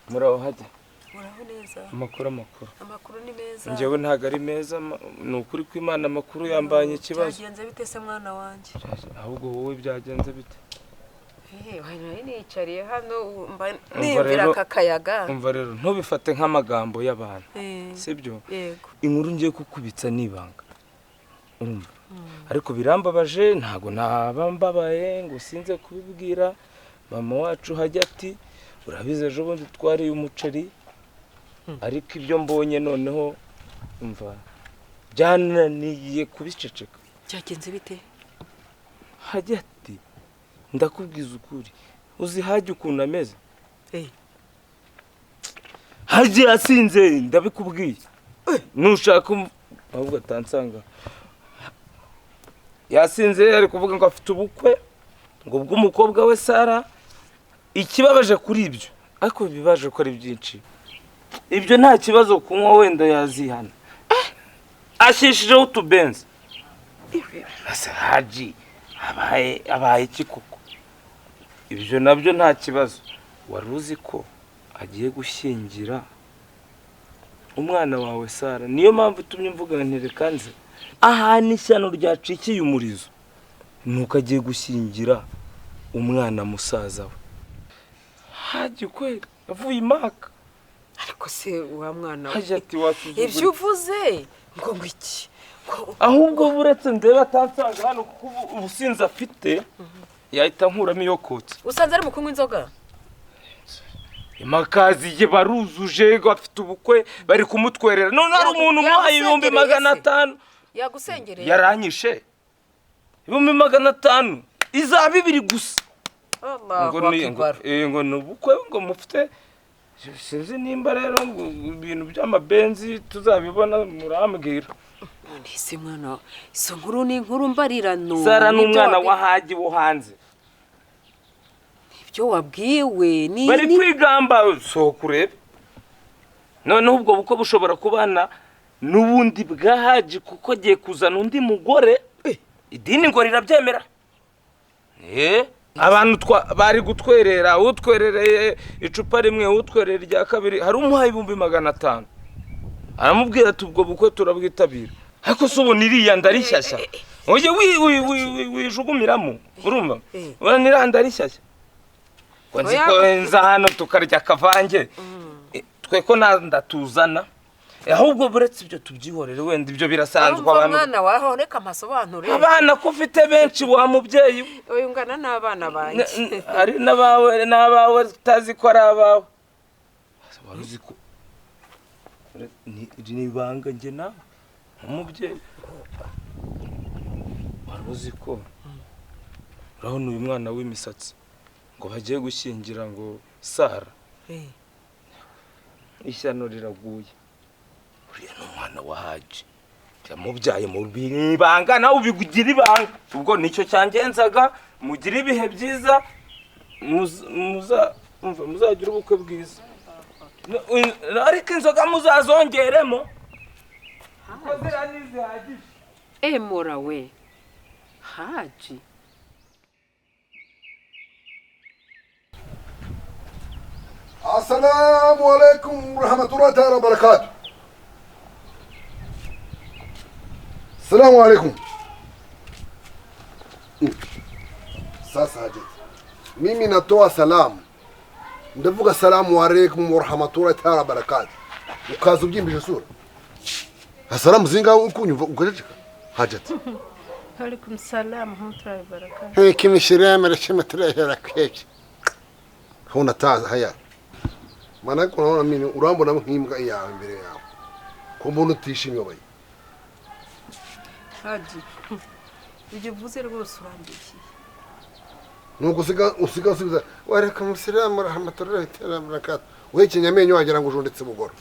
muraho hajya muraho neza amakuru ni meza njyewe ntago ari meza ni ukuri ko Imana amakuru yambanye ikibazo byagenze bite se mwana wanjye ahubwo wowe byagenze bite nari nicariye hano nimvira akakayaga umva rero ntubifate nk'amagambo y'abantu sibyo inkuru ngiye kukubitsa nibanga urumva ariko birambabaje ntago nabambabaye ngo sinze kubibwira mama wacu hajya ati urabize ejo bundi twariye umuceri ariko ibyo mbonye noneho umva byananiye kubiceceka byagenze bite hajya ati ndakubwiza ukuri uzi hajya ukuntu ameze hajya asinze ndabikubwiye nushaka ahubwo atansanga yasinze ari kuvuga ngo afite ubukwe ngo bw'umukobwa we Sara ikibabaje kuri ibyo ariko bibaje ko ari byinshi ibyo nta kibazo kunywa wenda yazihana ashishijeho utubenzi asa haji abaye iki koko ibyo nabyo nta kibazo wari uzi ko agiye gushyingira umwana wawe Sara niyo mpamvu itumye mvuga ntirekanze ahantu ishyano ryacikiye umurizo nuko agiye gushyingira umwana musaza we haji kweli avuye imaka ariko se wa mwana haji ati wasuzugura ibyo uvuze ngo iki ahubwo buretse ndeba atansanga hano kuko ubusinzi afite yahita nkuramo iyo kotse usanze ari mu kunywa inzoga imakazi ye baruzuje bafite ubukwe bari kumutwerera none ari umuntu umuhaye 500 yagusengereye yaranyishe 500 iza 2 gusa ngo nubukwe ngo mufite sinzi nimba rero ibintu by'amabenzi tuzabibona murambwira ese mwana iso nkuru ni inkuru mbarirano Sara n'umwana wa haji wo hanze ibyo wabwiwe ni bari kwigamba so kurebe none ubwo buko bushobora kubana n'ubundi bwa haji kuko agiye kuzana undi mugore idini ngo rirabyemera abantu bari gutwerera utwerereye icupa rimwe utwerera rya kabiri hari umuhaye 500 aramubwira ati ubwo bukwe turabwitabira ariko so niriya ndarishyashya oje wijugumiramo urumva ura niranda rishyashya kwanzi ko nza hano tukarya kavange twe ko ndatuzana ahubwo buretse ibyo tubyihorere wenda ibyo birasanzwe abantu mwana waho reka amasobanuro abana ko ufite benshi wa mubyeyi uyu ngana n'abana banjye ari n'abawe utazi ko ari abawe waruzi ko ni ibanga njye nawe umubyeyi waruzi ko urabona uyu mwana w'imisatsi ngo bagiye gushyingira ngo Sara ishyano riraguye uriya n'umwana wa haji yamubyaye mu bibanga nawe ubigugira ibanga ubwo nicyo cyangenzaga mugira ibihe byiza muzagira ubukwe bwiza ariko inzoga muzazongeremo kuko ziriya ntizihagije mora we haji السلام عليكم ورحمة الله تعالى وبركاته. السلام عليكم. Sasa haje. Mimi natoa salamu. Ndavuga salamu alaykum wa rahmatullahi ta'ala barakatuh. Ukaza ubyimbije sura. Assalamu zinga ukunyumva ukajeka. Hajati. Alaykum salam wa rahmatullahi wa barakatuh. Kimi shirama rashimatullahi barakatuh. Huna taza haya. Maana kunaona mimi urambona nk'imbwa yawe imbere yawe. Ko mbona utishimye bayi. haji ibyo uvuze rwose urambikiye nuko usiga wareka musiramu rahmatullahi ta'ala barakatuh wekenya amenyo wagira ngo ujondetse bugoro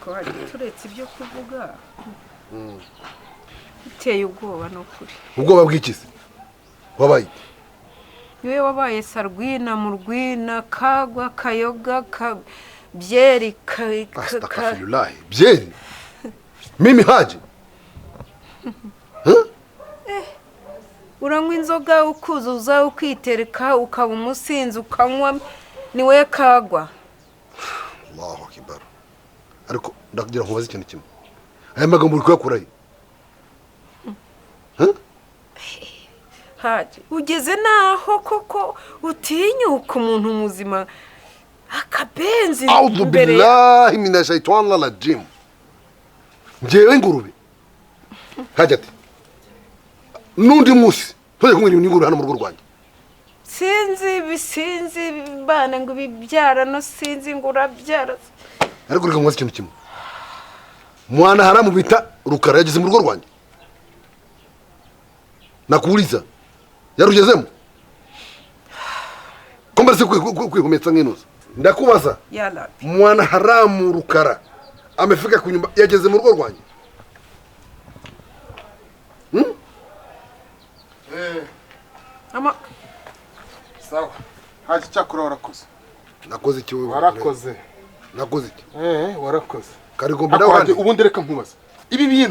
ko haji turetse ibyo kuvuga biteye ubwoba no kuri ubwoba bw'ikizi wabaye niwe wabaye Sarwina mu Rwina kagwa kayoga byeri astaghfirullah byeri mimi haji uranywa inzoga ukuzuza ukitereka ukaba umusinzi ukanywa niwe kagwa. Allahu akbar. Ariko ndakugira nkubaze ikintu kimwe. Aya magambo uri kuyakurayo? Haji ugeze naho koko utinyuka umuntu muzima akabenzi A'udhu billahi minash shaitanir rajim. Njewe ngurube. Hajati. Nundi musi. Tuje kumwe n'ingurube hano mu rugo rwanjye. Sinzi bana ngo bibyara no sinzi ngo urabyara. Ariko reka nkubaze ikintu kimwe. Mwana haramu bita Rukara yageze mu rugo rwanjye. Nakuuliza. Yarugezemo. Komba se kwihumetsa nk'inuza. Ndakubaza. Ya Rabbi. Mwana haramu Rukara amefika kunyumba yageze mu rugo rwanjye. Ama sawa. Haje cyakora warakoze. Nakoze iki wewe? Warakoze. Nakoze iki? Warakoze. Karigombe nawe handi. Ubundi reka nkubaza. Ibi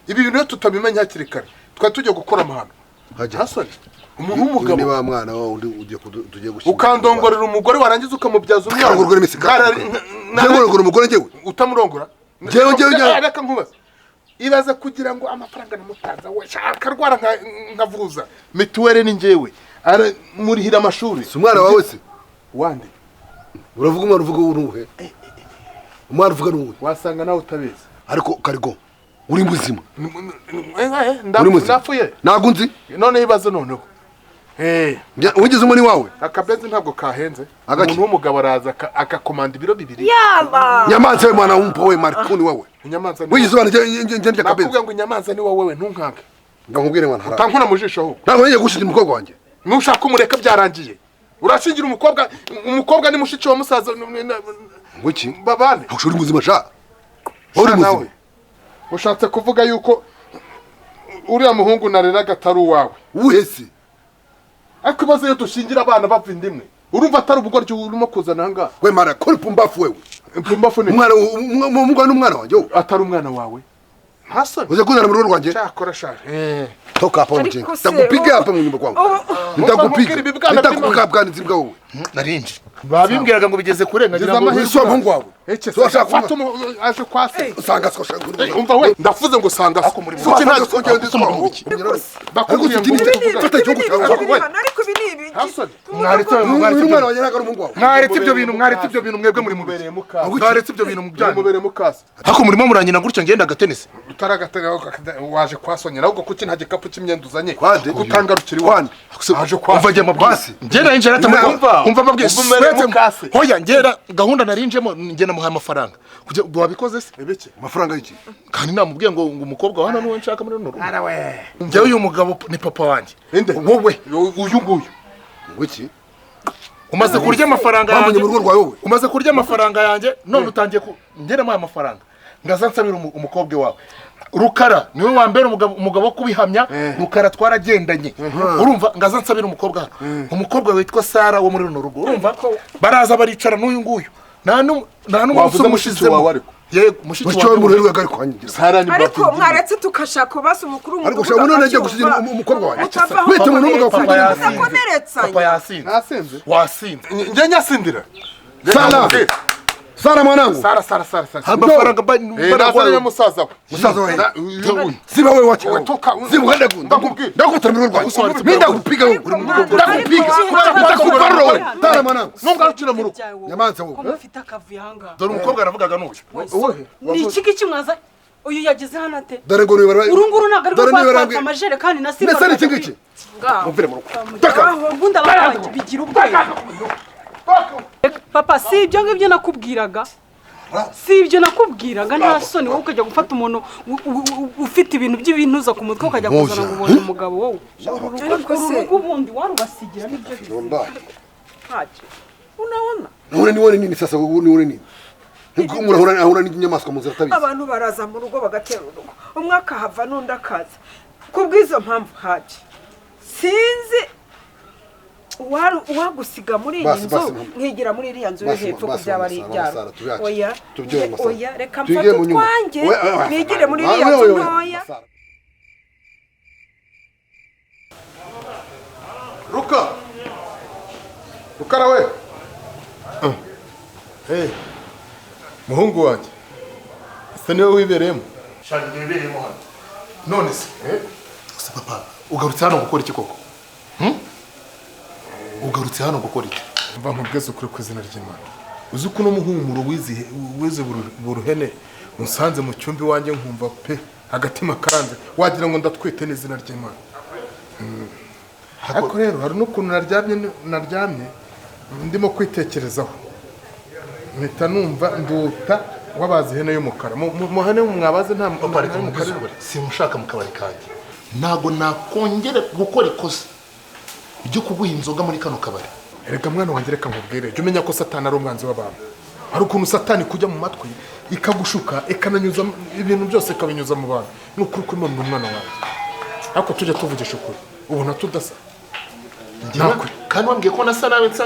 bintu tutabimenya hakiri kare. Twa tujye gukora amahano. Hasoni. Umuntu w'umugabo ni wa mwana wawe undi tugiye gushyira. Ukandongorera umugore warangiza ukamubyaza umwana. Ukandongorera imisika. Ukandongorera umugore njyewe. Utamurongora. Njyewe. Reka nkubaza. Ibaza kugira ngo amafaranga namutaza we shaka rwara nkavuza. Mituwere ni njyewe. Ara murihira amashuri. Si umwana wawe se? Wande. Uravuga umwana uvuga uruhe? Umwana uvuga n'uwe. Wasanga nawe utabeza. Ariko Karigo uri muzima. Ndapfuye. Nago nzi. None ibaze noneho. Wigeze umuni wawe? Akabenzi ntabwo kahenze. Umuntu w'umugabo araza akakomanda ibiro bibiri. Yaba. Nyamanza we mwana wumpa we Marconi wawe. Inyamanza ni. Wigeze ubana nje akabenzi. Nakubwira ngo inyamanza ni wowe ntunkanke. Ngakubwire mwana hara. Utankuna mu jisho ahubwo. Ntabwo ngiye gushingira umukobwa wanjye. Nushaka umureka byarangiye. Urashingira umukobwa ni mushiki wa musaza Ngwiki? babane. Ushuri muzima sha. Uri muzima. Ushatse kuvuga yuko uriya muhungu nareraga atari uwawe. Uhese. Ariko baze yo dushingira abana bava indimwe. Urumva atari ubugoryo urimo kuzana hanga. We mara kuri pumbafu wewe. Pumbafu ni umwana wanjye. Atari umwana wawe. Hasoni. Uze kuzana mu rugo rwanjye. Cyakora shari. Toka hapa mjinga. Ndakupiga hapa mu nyumba kwangu. Ndakupiga. Nitakukabganiza imbwa wowe. Narinje. Babimbwiraga ngo bigeze kurengagira amahirwe so muhungu wawe. So ashaka aje kwase. Usanga so shaka. Umva we ndafuze ngo sanga. Kuki nta songera ndisoma. Bakubwiye ngo fata cyo gutaha. Ariko binibi. Hasoni. Umwana wanjye nagara umuhungu wawe. Mwaretse ibyo bintu mwebwe muri mubereye mukasa. Mwaretse ibyo bintu mubyanyu mubereye mukasa. Hako murimo muranyina gutyo ngenda gatenese. Utaragatera waje kwasonyera ahubwo kuki nta gikapu cy'imyenda uzanye. Kutangarukira iwande. Aje kwava mabwasi. Ngenda injera atamukumva. Umva babwiye mukase. Hoya ngera gahunda narinjemo ngena muha amafaranga. Kujya wabikoze se? Ebeke. Amafaranga y'iki? Kandi namubwiye ngo umukobwa wa hano niwe nshaka muri runo. Ara we. Njyewe uyu mugabo ni papa wanjye. Wowe uyu nguyu. Ngwiki? Umaze kurya amafaranga yanjye mu rugo rwawe wowe. Umaze kurya amafaranga yanjye none utangiye ngera mu amafaranga. Ngaza nsabira umukobwa wawe. Rukara niwe wambere umugabo wo kubihamya. Rukara twaragendanye. Urumva ngaza nsabira umukobwa hano. Umukobwa witwa Sara wo muri runo rugo. Urumva baraza baricara n'uyu nguyu. Nta n'umusore mushitse wawe ariko. Yego mushitse wawe muri rugo ariko hanyigira. Sara ni ariko mwaretse tukashaka basi umukuru ariko shaka none ajya gushyira umukobwa wanjye. Wite mu n'umugabo ufunze. Papa yasinze. Nasinze. Wasinze. Njye nyasindira. Sara mwanangu. Sara. Amafaranga bana musaza we. Musaza we. Siba wewe wacha. Simuhenda gu. Ndakutamira rwanjye. Minda kupiga wewe. Ndakupiga. Ndakubarro wewe. Sara mwanangu. Nungarukira mu rugo. Nyamanza wowe. Komufita kavuyanga. Dore umukobwa aravugaga n'uyu. Ni iki kimwaza? Uyu yageze hano ate? Dore ngo niwe baraye. Urunguru nagariko kwatsa amajerekani na simba. Nese iki ngiki. Muvire mu rugo. Taka. Ngunda babangi bigira ubwenge. Papa si ibyo ngibyo nakubwiraga. Si ibyo nakubwiraga nta soni wowe ukajya gufata umuntu ufite ibintu by'ibintuza ku mutwe ukajya kuzana ngo ubone umugabo wowe. Ariko se ubundi warubasigira nibyo. Haje. Unaona? None nini sasa none nini? Murahura n'inyamaswa mu nzira tabizi. Abantu baraza mu rugo bagatera urugo. Umwaka hava n'undi akaza. Kubwizo mpamvu haje. Sinzi wagusiga muri iyi nzu nkigira muri iriya nzu yo hepfo kubyaba ari ibyaro. Oya reka mfate twanjye nigire muri iriya nzu ntoya. Rukara we. Muhungu wanjye. Ese niwe wibereyemo? Shaka wibereyemo hano. None se, Ese papa, ugarutse hano gukora iki koko? Ugarutse hano gukora iki? mva nkubweze ukuri ku izina ry'Imana. Uzi uko no muhumuro wize buruhene unsanze mu cyumba iwanjye nkumva pe agatima karanze wagira ngo ndatwite n'izina ry'Imana. Ariko rero hari n'ukuntu naryamye ndimo kwitekerezaho. Mpita numva nduta wabazi ihene y'umukara. Muhane mwabaze nta mukara. Simushaka mu kabari kanjye. Ntago nakongera gukora ikosa ryo kuguha inzoga muri kano kabari. Erega mwana wanjye reka nkubwire, jya umenya ko Satani ari umwanzi w'abantu. Hari ukuntu Satani kujya mu matwi ikagushuka ikananyuza ibintu byose ikabinyuza mu bantu. Ni ukuri ko Imana umwana wanjye. Ariko tujya tuvugisha ukuri. Ubona tudasa. Kandi wambwiye ko nasa nawe nsa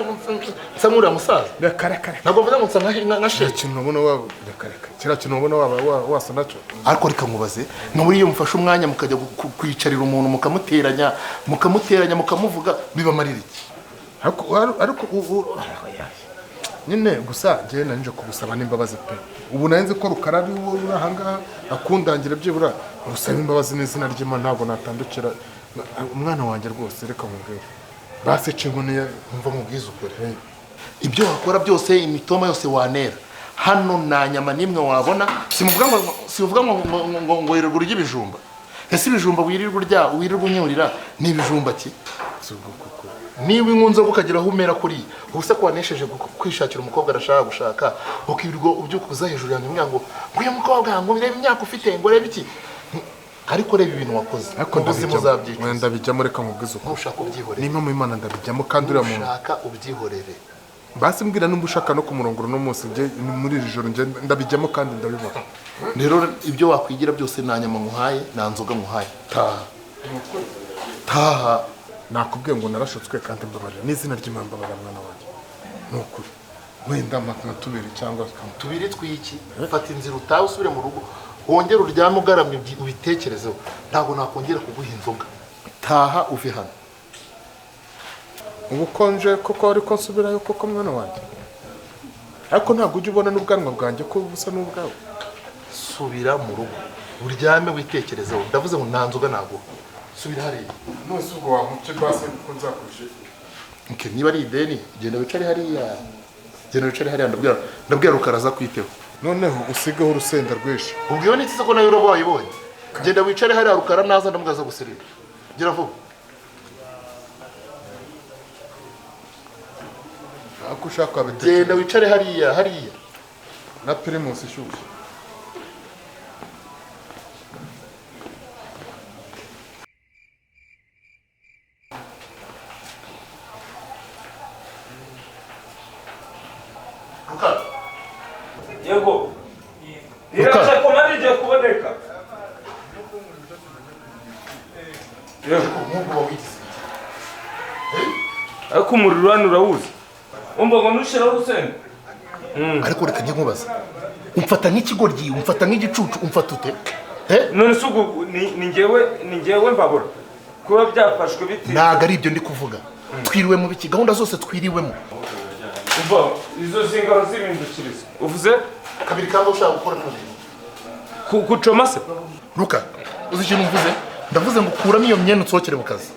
nk'uriya musaza. Reka. Ntabwo mvuze ngo nsa nka shehe. Ikintu ubona waba reka. Kiriya kintu ubona waba wasa nacyo. Ariko reka nkubaze, nka buriya mufashe umwanya mukajya kwicarira umuntu mukamuteranya mukamuvuga bibamarira iki? Ariko nyine gusa njye nanje kubusaba n'imbabazi pe. Ubu nayenze ko Rukara ari uri ahangaha akundangira byibura gusaba imbabazi n'izina ry'Imana ntabwo natandukira umwana wanjye rwose reka nkubwire. Base cingone umva mubwiza ukuri. Ibyo wakora byose imitoma yose wanera. Hano na nyama nimwe wabona sivuga ngo wirirwa urya ibijumba. Ese ibijumba wirirwa unyurira ni ibijumba ki? Niba inkunze ukagira aho umera kuri ubuse ko wanesheje kwishakira umukobwa arashaka gushaka ukirirwa ubyukuza hejuru yanjye ngo uyu mukobwa ngo birebe imyaka ufite ngo rebe iki. Ariko reba ibintu wakoze. Ariko ndabijyamo reka nkubwize uko. Ntushaka ubyihorere. Nimba mu Imana ndabijyamo kandi uriya muntu. Ntushaka ubyihorere. Basi mbwira nimba ushaka no kumurongora no munsi nje muri iri joro nje ndabijyamo kandi ndabibona. Rero ibyo wakwigira byose nta nyama nkuhaye nta nzoga nkuhaye. Taha. Nakubwiye ngo narashutswe kandi mbabarira n'izina ry'Imana mbabarira mwana wanjye. Nukuri. Wenda makana tubiri cyangwa tubiri twiki. Fata inzira utawe usubire mu rugo. Wongera uryame ugaramye ubitekerezeho. Ntabwo nakongera kuguha inzoga. Taha uve hano. Ubukonje koko ariko nsubirayo koko mwana wanjye. Ariko ntabwo ujya ubona n'ubwanwa bwanjye ko busa n'ubwawe. Subira mu rugo. Uryame witekerezeho. Ndavuze ngo nta nzoga ntabwo. Subira hariya. Nose ubwo wamuce base ko nzakurije. Okay, niba ari ideni genda wicare hariya. Ndabwira Rukaraza kwiteho. Noneho usigaho urusenda rwinshi. Ubwiyo ni tse ko nayo urabonye. Genda wicare hariya Rukara naza ndamubwaza gusirira. Gira vuba. Ako ushaka abiteke. Genda wicare hariya. Na Primus ishyushye. Rukara. Yego. Iraje komari je kuboneka. Yego, Mungu wawigize. ariko umuriro hano urawuzi. Umva ngo nushira urusenda. Ariko reka njye nkubaza. Umfata nk'ikigoryi, umfata nk'igicucu, umfata ute? None sugu ni ngewe mbabura. Kuba byafashwe biti. Ntago ari ibyo ndi kuvuga. Twiriwe mu biki gahunda zose twiriwemo. Umva izo zingaro zibindukiriza. Uvuze Kabiri kanga ushaka gukora kabiri. Kucoma se. Ruka, uzi ikintu mvuze? Ndavuze ngo kuramo iyo myenda utsokere mu kazi.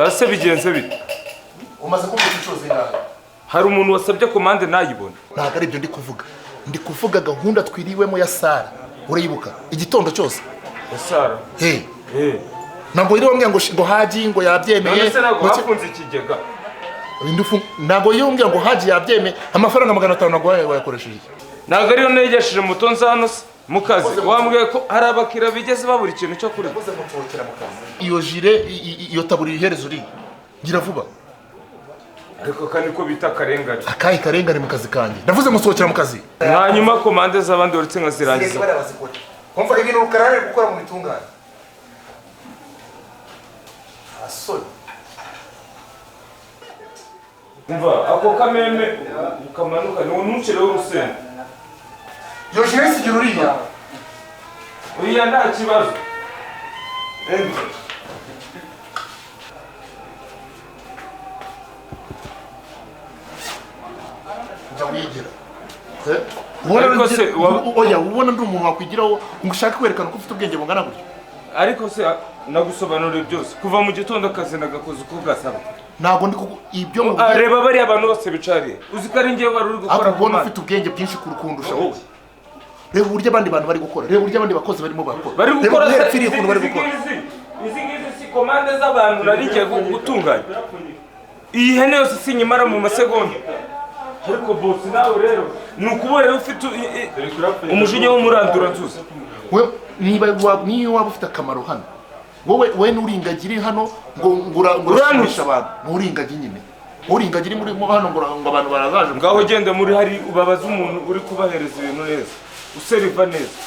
Ase bigenze bite? Umaze kumva inshuro zingahe? Hari umuntu wasabye komande nayibona. Ntago ari ibyo ndi kuvuga. Ndi kuvuga gahunda twiriwemo ya Sara. Urayibuka? Igitondo cyose. Sara. Ntabwo rero wambwira ngo haji ngo yabyemeye. None se ntabwo hafunze ikigega. Ntabwo yambwira ngo haji yabyemeye amafaranga 500 ntabwo wayakoresheje. Ntabwo ariyo negesheje mutonza hano mu kazi. Wambwiye ko hari abakira bigeze babura ikintu cyo kurya. Iyo jire iyo taburi iherezo uri. Gira vuba. Ariko kandi ko bita karengane. Akayi karengane mu kazi kanjye. Ndavuze ngo sohokera mu kazi. Hanyuma komande z'abandi uretse nkazirangiza. Kumva ibintu Rukarare gukora mu mitungane. Asoni. Umva ako kameme ukamanuka ni unucire w'urusenda. Yo jire sigira uriya. Uriya nta kibazo. jya wigira Ariko se oya ubona ndi umuntu wakwigiraho ngo ushake kwerekana ko ufite ubwenge bungana gutyo. ariko se nagusobanurira byose kuva mu gitondo akazi nagakoze uko gasaba. Ntabwo ndi ibyo mu reba bari abantu bose bicariye uzi ko ari ngewe wari uri gukora ku mwana ufite ubwenge bwinshi kurukundusha wowe. Reba uburyo abandi bantu bari gukora, reba uburyo abandi bakozi barimo bakora, bari gukora izi ngizi si komande z'abantu nari ngiye gutunganya. Iyi hene yose sinyimara mu masegonda. Ariko boss nawe rero ni ukubera ufite umujinya wo murandura nzuza. We niba waba ufite akamaro hano, wowe nuringagiri hano ngo ngurashimisha abantu, nuringagi nyine uringagiri muri hano ngo abantu barazaje. Ngaho genda muri hari ubabaza umuntu uri kubahereza ibintu neza, useriva neza,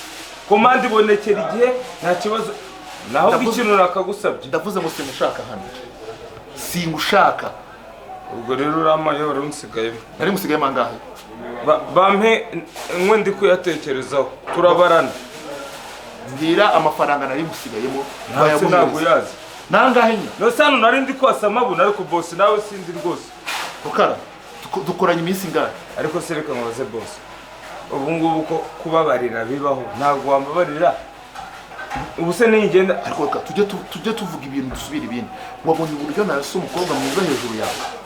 komande ibonekera igihe nta kibazo. Naho ikintu nakagusabye ndavuze ngo simushaka hano, singushaka. Ubwo rero uramayobora unsigayemo. Nari musigayemo angahe? Bampe nkwe ndi kuyatekerezaho turabarana. Mbwira amafaranga nari musigayemo ntabwo yazi nangahe nye. No sano nari ndi kwasa amabuna ariko boss nawe sindi rwose. Rukara dukoranye iminsi ngahe? Ariko sereka nkoze boss. Ubu ngubu ko kubabarira bibaho ntabwo wambabarira. Ubu se ningenda ariko tujye tuvuga ibintu dusubira ibindi. Wabonye uburyo narase umukobwa mwiza hejuru yawe?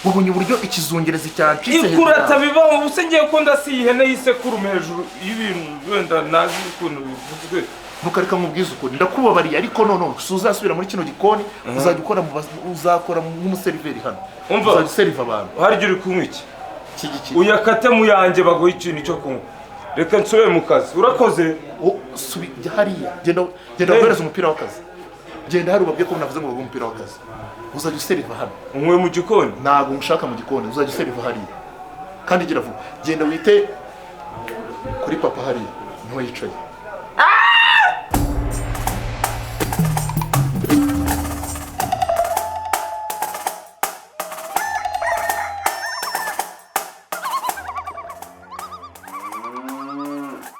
Wabonye uburyo ikizungereza cyancitse hejuru yawe? Ikurata bibaho ubu se ngiye ko ndasiye ihene y'isekurume hejuru y'ibintu wenda nazi ukuntu bivuzwe. Ntukareka mubwiza ukuri ndakubabariye ariko none uzasubira muri kino gikoni uzakora nk'umuseriveri hano. Uzajya seriva abantu. Harya uri kunywa iki? Kigiki uyakate mu yanjye baguha ikintu cyo kunywa. Reka nsubire mu kazi. Urakoze? Subira hariya. Genda ubereze umupira w'akazi. Genda hari ubabwiye ko navuze ngo baguhe umupira w'akazi. Uzajya useriva hano. Unywe mu gikoni? Ntabwo ngushaka mu gikoni, uzajya useriva hariya. Kandi gira vuba. Genda wite kuri papa hariya. Niho yicaye.